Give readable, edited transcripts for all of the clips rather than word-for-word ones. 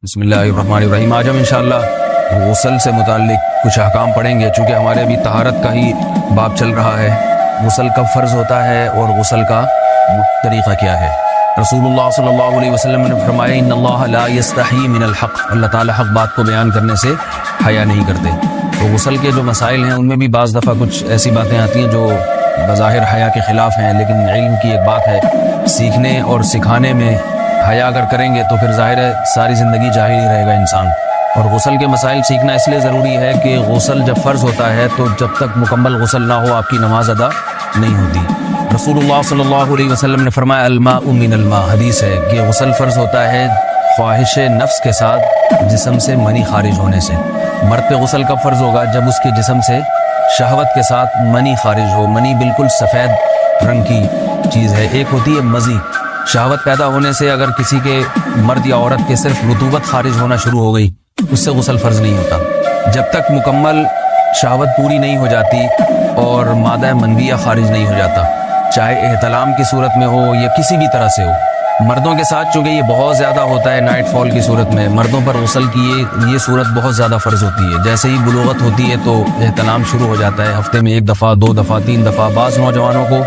بسم اللہ الرحمن الرحیم۔ آج ہم انشاءاللہ غسل سے متعلق کچھ احکام پڑھیں گے، چونکہ ہمارے ابھی طہارت کا ہی باب چل رہا ہے۔ غسل کب فرض ہوتا ہے اور غسل کا طریقہ کیا ہے۔ رسول اللہ صلی اللہ علیہ وسلم نے فرمایا ان اللہ لا یستحی من الحق، اللہ تعالی حق بات کو بیان کرنے سے حیا نہیں کرتے۔ تو غسل کے جو مسائل ہیں ان میں بھی بعض دفعہ کچھ ایسی باتیں آتی ہیں جو بظاہر حیا کے خلاف ہیں، لیکن علم کی ایک بات ہے، سیکھنے اور سکھانے میں حیا اگر کریں گے تو پھر ظاہر ہے ساری زندگی جاہل ہی رہے گا انسان۔ اور غسل کے مسائل سیکھنا اس لیے ضروری ہے کہ غسل جب فرض ہوتا ہے تو جب تک مکمل غسل نہ ہو آپ کی نماز ادا نہیں ہوتی۔ رسول اللہ صلی اللہ علیہ وسلم نے فرمایا الماء من الماء، حدیث ہے کہ غسل فرض ہوتا ہے خواہش نفس کے ساتھ جسم سے منی خارج ہونے سے۔ مرد پہ غسل کب فرض ہوگا؟ جب اس کے جسم سے شہوت کے ساتھ منی خارج ہو۔ منی بالکل سفید رنگ کی چیز ہے، ایک ہوتی ہے مزی۔ شہوت پیدا ہونے سے اگر کسی کے مرد یا عورت کے صرف رطوبت خارج ہونا شروع ہو گئی اس سے غسل فرض نہیں ہوتا۔ جب تک مکمل شہوت پوری نہیں ہو جاتی اور مادہ منویہ خارج نہیں ہو جاتا، چاہے احتلام کی صورت میں ہو یا کسی بھی طرح سے ہو۔ مردوں کے ساتھ چونکہ یہ بہت زیادہ ہوتا ہے، نائٹ فال کی صورت میں مردوں پر غسل کی یہ صورت بہت زیادہ فرض ہوتی ہے۔ جیسے ہی بلوغت ہوتی ہے تو احتلام شروع ہو جاتا ہے، ہفتے میں 1 دفعہ 2 دفعہ 3 دفعہ، بعض نوجوانوں کو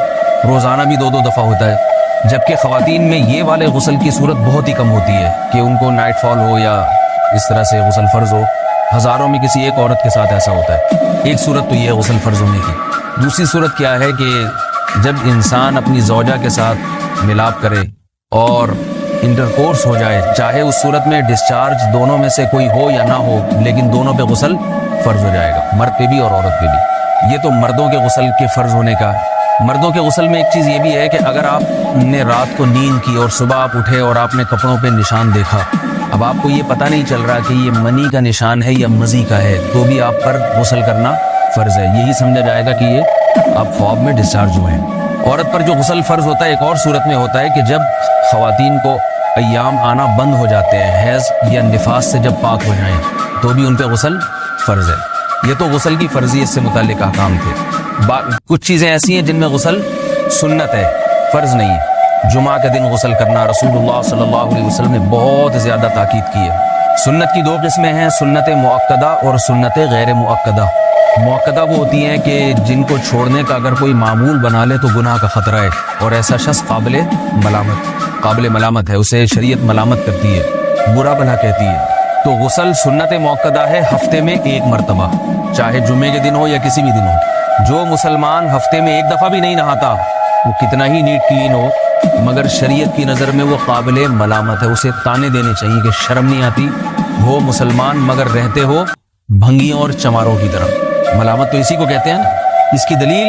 روزانہ بھی 2 دفعہ ہوتا ہے۔ جبکہ خواتین میں یہ والے غسل کی صورت بہت ہی کم ہوتی ہے کہ ان کو نائٹ فال ہو یا اس طرح سے غسل فرض ہو۔ ہزاروں میں کسی ایک عورت کے ساتھ ایسا ہوتا ہے۔ ایک صورت تو یہ ہے غسل فرض ہونے کی۔ دوسری صورت کیا ہے کہ جب انسان اپنی زوجہ کے ساتھ ملاپ کرے اور انٹرکورس ہو جائے، چاہے اس صورت میں ڈسچارج دونوں میں سے کوئی ہو یا نہ ہو، لیکن دونوں پہ غسل فرض ہو جائے گا، مرد پہ بھی اور عورت پہ بھی۔ یہ تو مردوں کے غسل کے فرض ہونے کا ہے۔ مردوں کے غسل میں ایک چیز یہ بھی ہے کہ اگر آپ نے رات کو نیند کی اور صبح آپ اٹھے اور آپ نے کپڑوں پہ نشان دیکھا، اب آپ کو یہ پتہ نہیں چل رہا کہ یہ منی کا نشان ہے یا مزی کا ہے، تو بھی آپ پر غسل کرنا فرض ہے۔ یہی سمجھا جائے گا کہ یہ آپ خواب میں ڈسچارج ہوئے ہیں۔ عورت پر جو غسل فرض ہوتا ہے ایک اور صورت میں ہوتا ہے کہ جب خواتین کو ایام آنا بند ہو جاتے ہیں، حیض یا نفاس سے جب پاک ہو جائیں تو بھی ان پہ غسل فرض ہے۔ یہ تو غسل کی فرضیت سے متعلق احکام تھے۔ کچھ چیزیں ایسی ہیں جن میں غسل سنت ہے، فرض نہیں ہے۔ جمعہ کے دن غسل کرنا رسول اللہ صلی اللہ علیہ وسلم نے بہت زیادہ تاکید کی ہے۔ سنت کی 2 قسمیں ہیں، سنت مؤکدہ اور سنت غیر مؤکدہ۔ مؤکدہ وہ ہوتی ہیں کہ جن کو چھوڑنے کا اگر کوئی معمول بنا لے تو گناہ کا خطرہ ہے اور ایسا شخص قابل ملامت ہے، اسے شریعت ملامت کرتی ہے، برا بھلا کہتی ہے۔ تو غسل سنت مؤکدہ ہے، ہفتے میں 1 مرتبہ، چاہے جمعے کے دن ہو یا کسی بھی دن ہو۔ جو مسلمان ہفتے میں 1 دفعہ بھی نہیں نہاتا، وہ کتنا ہی نیٹ کلین ہو، مگر شریعت کی نظر میں وہ قابل ملامت ہے، اسے تانے دینے چاہیے کہ شرم نہیں آتی ہو مسلمان مگر رہتے ہو بھنگیوں اور چماروں کی طرح۔ ملامت تو اسی کو کہتے ہیں نا۔ اس کی دلیل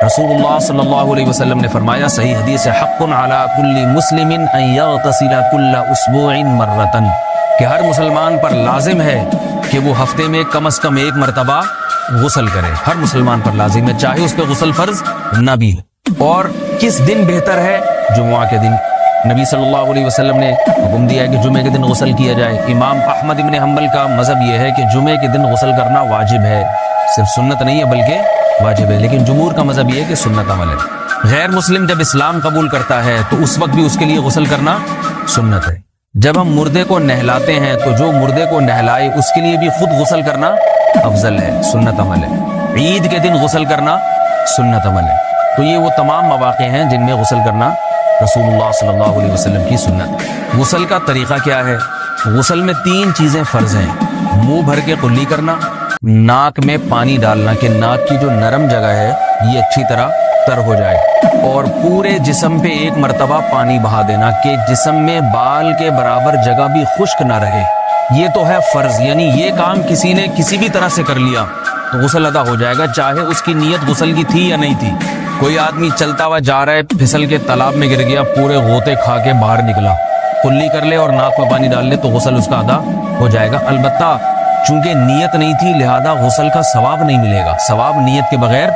رسول اللہ صلی اللہ علیہ وسلم نے فرمایا، صحیح حدیث ہے، حق علی کل مسلم ان یغتسل کل اسبوع مرۃ، کہ ہر مسلمان پر لازم ہے کہ وہ ہفتے میں کم از کم 1 مرتبہ غسل کرے۔ ہر مسلمان پر لازم ہے، چاہے اس پہ غسل فرض نہ بھی ہو۔ اور کس دن بہتر ہے؟ جمعہ کے دن۔ نبی صلی اللہ علیہ وسلم نے حکم دیا ہے کہ جمعے کے دن غسل کیا جائے۔ امام احمد ابن حنبل کا مذہب یہ ہے کہ جمعے کے دن غسل کرنا واجب ہے، صرف سنت نہیں ہے بلکہ واجب ہے، لیکن جمہور کا مذہب یہ ہے کہ سنت عمل ہے۔ غیر مسلم جب اسلام قبول کرتا ہے تو اس وقت بھی اس کے لیے غسل کرنا سنت ہے۔ جب ہم مردے کو نہلاتے ہیں تو جو مردے کو نہلائے اس کے لیے بھی خود غسل کرنا افضل ہے، سنت عمل ہے۔ عید کے دن غسل کرنا سنت عمل ہے۔ تو یہ وہ تمام مواقع ہیں جن میں غسل کرنا رسول اللہ صلی اللہ علیہ وسلم کی سنت ہے۔ غسل کا طریقہ کیا ہے؟ غسل میں 3 چیزیں فرض ہیں، منہ بھر کے قلی کرنا، ناک میں پانی ڈالنا کہ ناک کی جو نرم جگہ ہے یہ اچھی طرح تر ہو جائے، اور پورے جسم پہ 1 مرتبہ پانی بہا دینا کہ جسم میں بال کے برابر جگہ بھی خشک نہ رہے۔ یہ تو ہے فرض، یعنی یہ کام کسی نے کسی بھی طرح سے کر لیا تو غسل ادا ہو جائے گا، چاہے اس کی نیت غسل کی تھی یا نہیں تھی۔ کوئی آدمی چلتا ہوا جا رہا ہے، پھسل کے تالاب میں گر گیا، پورے غوطے کھا کے باہر نکلا، قلی کر لے اور ناک میں پانی ڈال لے تو غسل اس کا ادا ہو جائے گا۔ البتہ چونکہ نیت نہیں تھی لہذا غسل کا ثواب نہیں ملے گا، ثواب نیت کے بغیر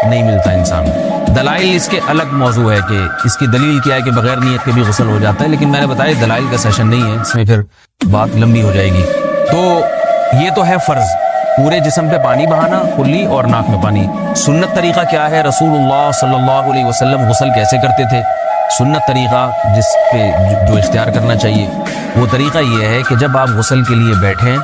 نہیں ملتا انسان۔ دلائل اس کے الگ موضوع ہے کہ اس کی دلیل کیا ہے کہ بغیر نیت کے بھی غسل ہو جاتا ہے، لیکن میں نے بتایا دلائل کا سیشن نہیں ہے، اس میں پھر بات لمبی ہو جائے گی۔ تو یہ تو ہے فرض، پورے جسم پہ پانی بہانا، قلی اور ناک میں پانی۔ سنت طریقہ کیا ہے؟ رسول اللہ صلی اللہ علیہ وسلم غسل کیسے کرتے تھے؟ سنت طریقہ جس پہ جو اختیار کرنا چاہیے وہ طریقہ یہ ہے کہ جب آپ غسل کے لیے بیٹھیں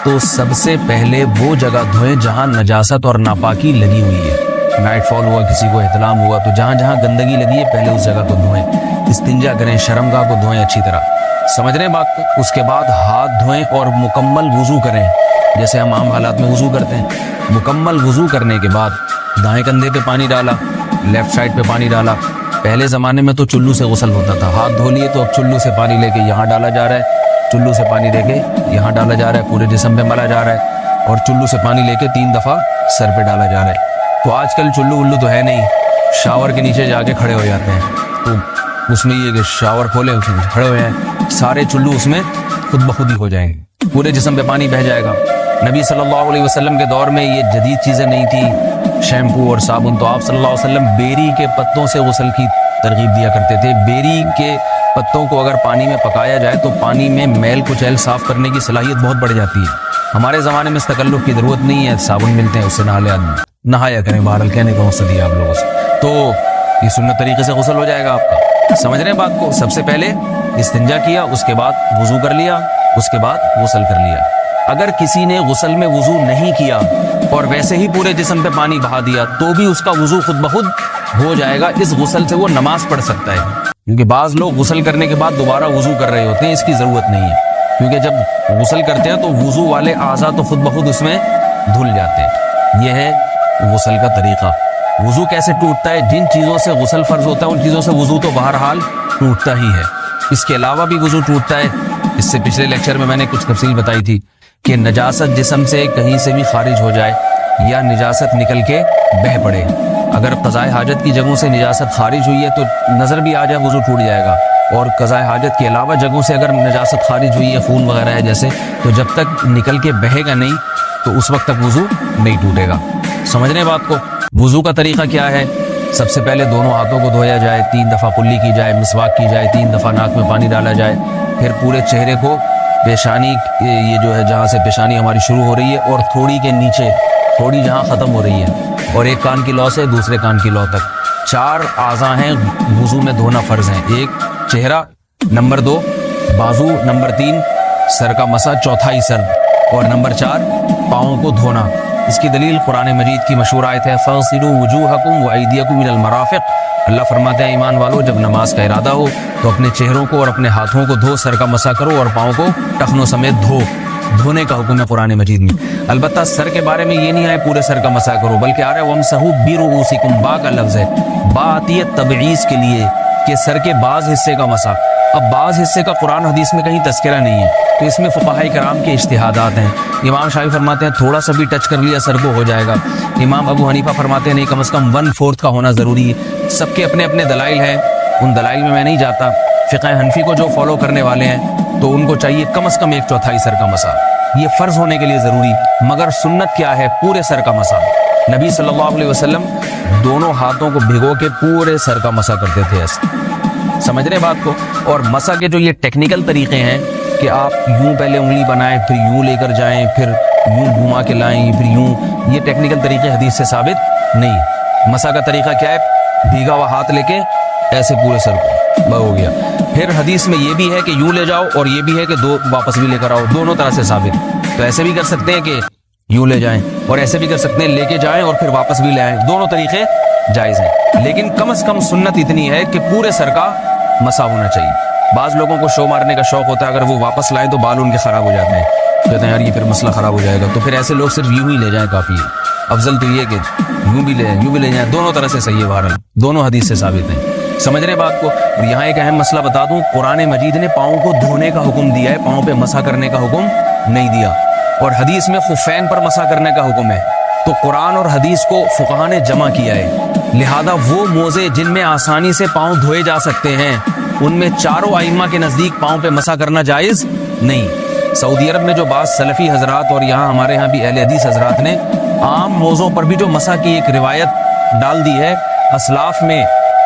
تو سب سے پہلے وہ جگہ دھوئیں جہاں نجاست اور ناپاکی لگی ہوئی ہے. نائٹ فال ہوا, کسی کو احتلام ہوا, تو جہاں جہاں گندگی لگی ہے پہلے اس جگہ کو دھوئیں. استنجا کریں, شرمگاہ کو دھوئیں اچھی طرح. سمجھ رہے ہیں بات کو؟ اس کے بعد ہاتھ دھوئیں اور مکمل وضو کریں جیسے ہم عام حالات میں وضو کرتے ہیں. مکمل وضو کرنے کے بعد دائیں کندھے پہ پانی ڈالا, لیفٹ سائڈ پہ پانی ڈالا. پہلے زمانے میں تو چلو سے غسل ہوتا تھا, ہاتھ دھو لیے تو اب چلو سے پانی لے کے یہاں ڈالا جا رہا ہے, چلو سے پانی لے کے یہاں ڈالا جا رہا ہے, پورے جسم پہ ملا جا رہا ہے, اور چلو سے پانی لے کے 3 دفعہ سر پہ ڈالا جا رہا ہے. تو آج کل چلو ولو تو ہے نہیں, شاور کے نیچے جا کے کھڑے ہو جاتے ہیں. تو اس میں یہ کہ شاور کھولے اس میں کھڑے ہو جائیں, سارے چلو اس میں خود بخود ہی ہو جائیں گے, پورے جسم پہ پانی بہہ جائے گا. نبی صلی اللہ علیہ وسلم کے دور میں یہ جدید چیزیں نہیں تھیں, شیمپو اور صابن. تو آپ صلی اللہ علیہ وسلم بیری کے پتوں سے غسل کی ترغیب دیا کرتے تھے. بیری کے پتوں کو اگر پانی میں پکایا جائے تو پانی میں میل کچیل صاف کرنے کی صلاحیت بہت بڑھ جاتی ہے. ہمارے زمانے میں اس تکلف کی ضرورت نہیں ہے, صابن ملتے ہیں اس سے نہایا کریں. بہرحال کہنے کا مقصد دیا آپ لوگوں سے, تو یہ سنت طریقے سے غسل ہو جائے گا آپ کا. سمجھ رہے ہیں بات کو؟ سب سے پہلے استنجا کیا, اس کے بعد وضو کر لیا, اس کے بعد غسل کر لیا. اگر کسی نے غسل میں وضو نہیں کیا اور ویسے ہی پورے جسم پہ پانی بہا دیا تو بھی اس کا وضو خود بخود ہو جائے گا. اس غسل سے وہ نماز پڑھ سکتا ہے, کیونکہ بعض لوگ غسل کرنے کے بعد دوبارہ وضو کر رہے ہوتے ہیں. اس کی ضرورت نہیں ہے, کیونکہ جب غسل کرتے ہیں تو وضو والے اعضاء تو خود بخود اس میں دھل جاتے ہیں. یہ ہے غسل کا طریقہ. وضو کیسے ٹوٹتا ہے؟ جن چیزوں سے غسل فرض ہوتا ہے ان چیزوں سے وضو تو بہرحال ٹوٹتا ہی ہے. اس کے علاوہ بھی وضو ٹوٹتا ہے. اس سے پچھلے لیکچر میں نے کچھ تفصیل بتائی تھی کہ نجاست جسم سے کہیں سے بھی خارج ہو جائے یا نجاست نکل کے بہہ پڑے. اگر قضاء حاجت کی جگہوں سے نجاست خارج ہوئی ہے تو نظر بھی آ جائے وضو ٹوٹ جائے گا, اور قضاء حاجت کے علاوہ جگہوں سے اگر نجاست خارج ہوئی ہے, خون وغیرہ ہے جیسے, تو جب تک نکل کے بہے گا نہیں تو اس وقت تک وضو نہیں ٹوٹے گا. سمجھ رہے ہیں بات کو؟ وضو کا طریقہ کیا ہے؟ سب سے پہلے دونوں ہاتھوں کو دھویا جائے, 3 دفعہ کلی کی جائے, مسواک کی جائے, 3 دفعہ ناک میں پانی ڈالا جائے. پھر پورے چہرے کو, پیشانی یہ جو ہے جہاں سے پیشانی ہماری شروع ہو رہی ہے اور تھوڑی کے نیچے تھوڑی جہاں ختم ہو رہی ہے, اور ایک کان کی لو سے دوسرے کان کی لو تک 4 اعضاء ہیں وضو میں دھونا فرض ہیں. 1 چہرہ, نمبر 2 بازو, نمبر 3 سر کا مسا, چوتھائی سر, اور نمبر 4 پاؤں کو دھونا. اس کی دلیل قرآن مجید کی مشہور آیت ہے فَاغْسِلُوا وُجُوهَكُمْ وَأَيْدِيَكُمْ إِلَى الْمَرَافِقِ. اللہ فرماتے ہیں ایمان والو, جب نماز کا ارادہ ہو تو اپنے چہروں کو اور اپنے ہاتھوں کو دھو, سر کا مسا کرو اور پاؤں کو ٹخنوں سمیت دھو. دھونے کا حکم ہے قرآن مجید میں. البتہ سر کے بارے میں یہ نہیں ہے پورے سر کا مسا کرو, بلکہ آ رہا ہے وَامْسَحُوا بِرُؤُوسِكُمْ. با کا لفظ ہے, با آتی ہے تبعیض کے لیے کہ سر کے بعض حصے کا مسا. اب بعض حصے کا قرآن حدیث میں کہیں تذکرہ نہیں ہے, تو اس میں فقہاء کرام کے اجتہادات ہیں. امام شافعی فرماتے ہیں تھوڑا سا بھی ٹچ کر لیا سر کو ہو جائے گا. امام ابو حنیفہ فرماتے ہیں نہیں, کم از کم 1/4 کا ہونا ضروری ہے. سب کے اپنے اپنے دلائل ہیں, ان دلائل میں نہیں جاتا. فقہ حنفی کو جو فالو کرنے والے ہیں تو ان کو چاہیے کم از کم 1/4 سر کا مسا, یہ فرض ہونے کے لیے ضروری. مگر سنت کیا ہے؟ پورے سر کا مسا. نبی صلی اللہ علیہ وسلم دونوں ہاتھوں کو بھگو کے پورے سر کا مسا کرتے تھے ایسے. سمجھ رہے بات کو؟ اور مسا کے جو یہ ٹیکنیکل طریقے ہیں کہ آپ یوں پہلے انگلی بنائیں, پھر یوں لے کر جائیں, پھر یوں گھما کے لائیں, پھر یوں, یہ ٹیکنیکل طریقے حدیث سے ثابت نہیں. مسا کا طریقہ کیا ہے؟ بھیگا ہوا ہاتھ لے کے ایسے پورے سر کو ہو گیا. پھر حدیث میں یہ بھی ہے کہ یوں لے جاؤ اور یہ بھی ہے کہ 2 واپس بھی لے کر آؤ, دونوں طرح سے ثابت. تو ایسے بھی کر سکتے ہیں کہ یوں لے جائیں, اور ایسے بھی کر سکتے ہیں لے کے جائیں اور پھر واپس بھی لے آئیں, دونوں طریقے جائز ہیں. لیکن کم از کم سنت اتنی ہے کہ پورے سر کا مسا ہونا چاہیے. بعض لوگوں کو شو مارنے کا شوق ہوتا ہے, اگر وہ واپس لائیں تو بال ان کے خراب ہو جاتے ہیں, کہتے ہیں یار یہ پھر مسئلہ خراب ہو جائے گا. تو پھر ایسے لوگ صرف یوں ہی لے جائیں کافی ہے. افضل تو یہ کہ یوں بھی لے جائیں, دونوں طرح سے صحیح ہے. بہرحال دونوں حدیث سے ثابت ہیں. سمجھ رہے بات کو؟ اور یہاں ایک اہم مسئلہ بتا دوں, قرآن مجید نے پاؤں کو دھونے کا حکم دیا ہے, پاؤں پہ مسا کرنے کا حکم نہیں دیا. اور حدیث میں خفین پر مسا کرنے کا حکم ہے. تو قرآن اور حدیث کو فقہاء نے جمع کیا ہے. لہذا وہ موزے جن میں آسانی سے پاؤں دھوئے جا سکتے ہیں ان میں چاروں ائمہ کے نزدیک پاؤں پہ مسا کرنا جائز نہیں. سعودی عرب میں جو بعض سلفی حضرات اور یہاں ہمارے ہاں بھی اہل حدیث حضرات نے عام موزوں پر بھی جو مسا کی ایک روایت ڈال دی ہے, اسلاف میں,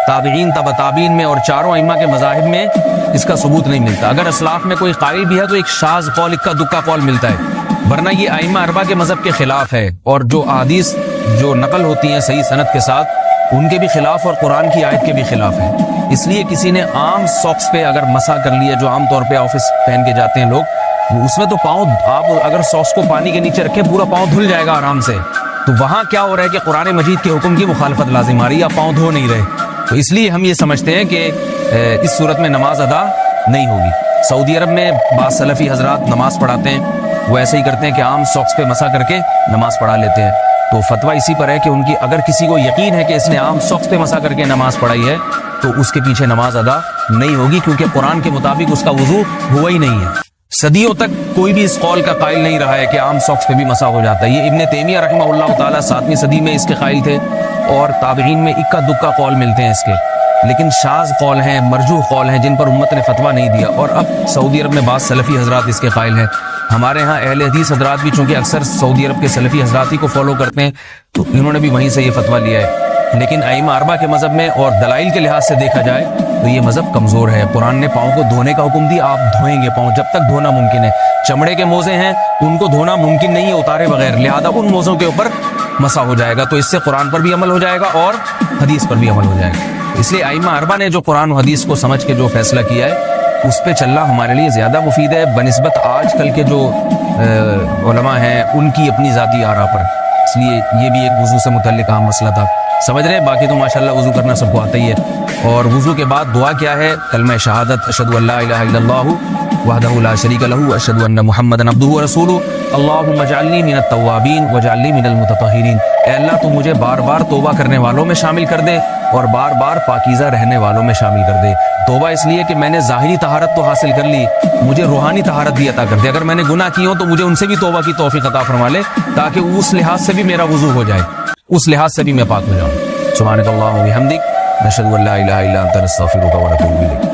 تابعین, تبع تابعین میں اور چاروں ائمہ کے مذاہب میں اس کا ثبوت نہیں ملتا. اگر اسلاف میں کوئی قائل بھی ہے تو ایک شاذ قول, اکا دکا قول ملتا ہے, ورنہ یہ ائمہ اربعہ کے مذہب کے خلاف ہے. اور جو احادیث جو نقل ہوتی ہیں صحیح سند کے ساتھ ان کے بھی خلاف اور قرآن کی آیت کے بھی خلاف ہے. اس لیے کسی نے عام ساکس پہ اگر مسا کر لیا، جو عام طور پہ آفس پہن کے جاتے ہیں لوگ، اس میں تو پاؤں، آپ اگر ساکس کو پانی کے نیچے رکھے پورا پاؤں دھل جائے گا آرام سے. تو وہاں کیا ہو رہا ہے کہ قرآن مجید کے حکم کی مخالفت لازم آ رہی ہے، آپ پاؤں دھو نہیں رہے. تو اس لیے ہم یہ سمجھتے ہیں کہ اس صورت میں نماز ادا نہیں ہوگی. سعودی عرب میں بعض سلفی حضرات نماز پڑھاتے ہیں، وہ ایسے ہی کرتے ہیں کہ عام ساکس پہ مسا کر کے نماز پڑھا لیتے ہیں. تو فتویٰ اسی پر ہے کہ ان کی اگر کسی کو یقین ہے کہ اس نے عام ساکس پہ مسا کر کے نماز پڑھائی ہے تو اس کے پیچھے نماز ادا نہیں ہوگی، کیونکہ قرآن کے مطابق اس کا وضو ہوا ہی نہیں ہے. صدیوں تک کوئی بھی اس قول کا قائل نہیں رہا ہے کہ عام ساکس پہ بھی مسا ہو جاتا ہے. یہ ابن تیمیہ رحمہ اللہ تعالیٰ 7ویں صدی میں اس کے قائل تھے، اور تابعین میں اکا دکا قول ملتے ہیں اس کے، لیکن شاذ قول ہیں، مرجوح قول ہیں جن پر امت نے فتویٰ نہیں دیا. اور اب سعودی عرب میں بعض سلفی حضرات اس کے قائل ہیں. ہمارے ہاں اہل حدیث حضرات بھی چونکہ اکثر سعودی عرب کے سلفی حضرات ہی کو فالو کرتے ہیں، تو انہوں نے بھی وہیں سے یہ فتویٰ لیا ہے. لیکن ائمہ اربعہ کے مذہب میں اور دلائل کے لحاظ سے دیکھا جائے تو یہ مذہب کمزور ہے. قرآن نے پاؤں کو دھونے کا حکم دیا، آپ دھوئیں گے پاؤں جب تک دھونا ممکن ہے. چمڑے کے موزے ہیں ان کو دھونا ممکن نہیں ہے اتارے بغیر، لہذا ان موزوں کے اوپر مسا ہو جائے گا. تو اس سے قرآن پر بھی عمل ہو جائے گا اور حدیث پر بھی عمل ہو جائے گا. اس لیے ائمہ اربعہ نے جو قرآن و حدیث کو سمجھ کے جو فیصلہ کیا ہے اس پہ چلنا ہمارے لیے زیادہ مفید ہے بنسبت آج کل کے جو علماء ہیں ان کی اپنی ذاتی آراء پر. اس لیے یہ بھی ایک وضو سے متعلق اہم مسئلہ تھا. سمجھ رہے ہیں؟ باقی تو ماشاءاللہ وضو کرنا سب کو آتا ہی ہے. اور وضو کے بعد دعا کیا ہے؟ کلمہ شہادت، اشہد ان لا الہ الا اللہ وحدہ لا شریک لہ اشہد ان محمدا عبدہ ورسولہ اللہم اجعلنی من التوابین واجعلنی من المتطہرین. اے اللہ تو مجھے بار بار توبہ کرنے والوں میں شامل کر دے اور بار بار پاکیزہ رہنے والوں میں شامل کر دے. توبہ اس لیے کہ میں نے ظاہری طہارت تو حاصل کر لی، مجھے روحانی طہارت بھی عطا کر دے. اگر میں نے گناہ کی ہوں تو مجھے ان سے بھی توبہ کی توفیق عطا فرما لے، تاکہ اس لحاظ سے بھی میرا وضو ہو جائے، اس لحاظ سے بھی میں پاک ہو جاؤں. سبحانک اللہم و بحمدک، نشہد ان لا الہ الا انت، نستغفرک و نتوب الیک.